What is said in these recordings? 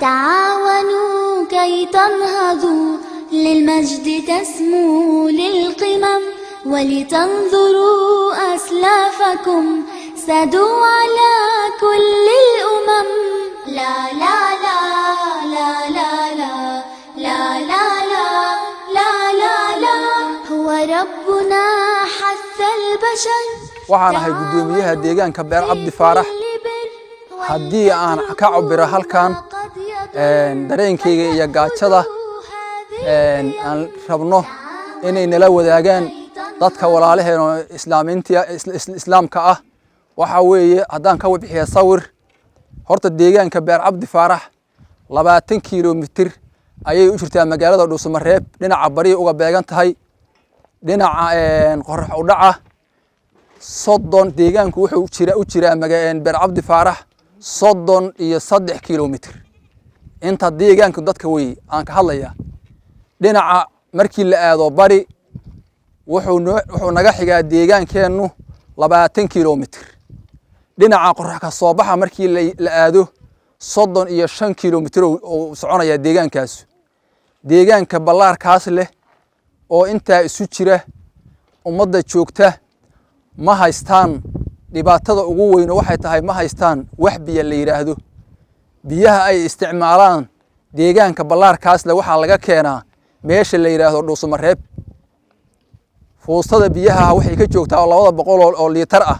تعاونوا كي تنهضوا للمجد تسموا للقمم ولتنظروا أسلافكم سادوا على كل الأمم لا لا لا لا لا لا لا لا لا لا لا لا هو ربنا حث البشر waxaan ahay gudoomiyaha deegaanka beer Cabdi Farax haddii aan ka cabiro halkan dareenkayga iyo gaajada aan rabno inay nala wadaagaan dadka walaalaheena islaamka ah waxa weeye haddaan ka wabixiyo sawir horta deegaanka beer Cabdi Farax 20 kiiloomitir ayay u jirtaa magaalada Dhuusamareeb dhinaca bari uga beegan tahay dhinaca qorrax u dhaca soddon deegaanku wuxuu u jiraa magaalada beer Cabdi Farax 33 kiiloomitir inta deegaanku dadka way aan ka hadlayaa dhinaca markii la aado bari wuxuu naga xigaa deegaankeenu 20 kiiloomitir dhinaca qorrax ka soo baxa markii la aado 35 kiiloomitir oo soconaya deegaankaas deegaanka ballaarkaas leh oo inta isu jira ummadda joogta ma haystaan dhibaatada ugu weyn waxay tahay ma haystaan wax biyo la yiraahdo biyaha ay isticmaalaan deegaanka ballaarkaas leh waxa laga keenaa meesha la yiraahdo Dhuusamareeb fuustada biyaha waxay ka joogtaa 200 oo liitar ah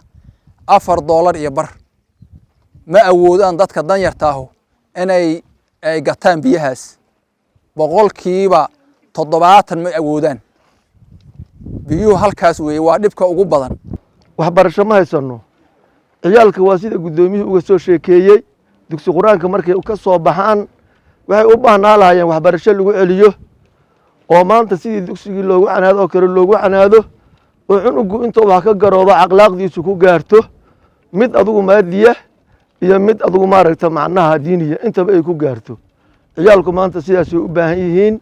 $4 iyo bar ma awoodaan dadka danyarta ah inay gataan biyahaas boqolkiiba 70 ma awoodaan biyuhu halkaas weey waa dhibka ugu badan waxbarasho ma haysano ciyaalka waa sida gudoomiyuhu uga soo sheekeeyay dugsi quraanka markay ka soo baxaan waxay u baahnaa lahaayeen waxbarasho lagu celiyo oo maanta sidii dugsigii loogu canaado oo kale loogu canaado oo cunugu inta wax ka garoodo aqlaaqdiisu ku gaarto mid adigu maadiya iyo mid adigu maaragta macnaha diiniya intaba ay ku gaarto ciyaalku maanta sidaas ay u baahan yihiin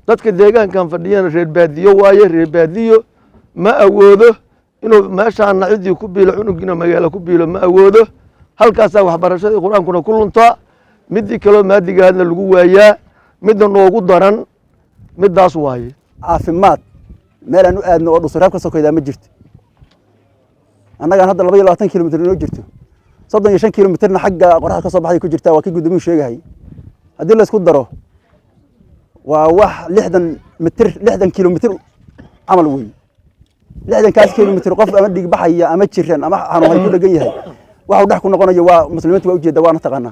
dadka deegaankan fadhiyana reer baadiyo waaye reer baadiyo ma awoodo inuu meeshaan cidii ku biilo cunugina magaalo ku biilo ma awoodo halkaas waxbarashada quraankuna ku lunta midii kale maadigaadna lagu waayaa midna noogu daran midaas waaye caafimaad meel aan u aadno oo Dhuusamareeb ka sokeeyda ma jirto annaga hadda 22 kiiloomitir inoo jirto 35 kiiloomitirna xagga qorrax ka soo baxay ku jirtaa waa kii gudoomiyuhu sheegay haddii la isku daro waa wax 60 kiiloomitir amal weyn 60 kiiloomitir qof ama dhig baxaya ama jiran ama xanuun ku dhagan yahay waxa uu dhax ku noqonayo waa muslimiintu waa u jeeda waana taqaana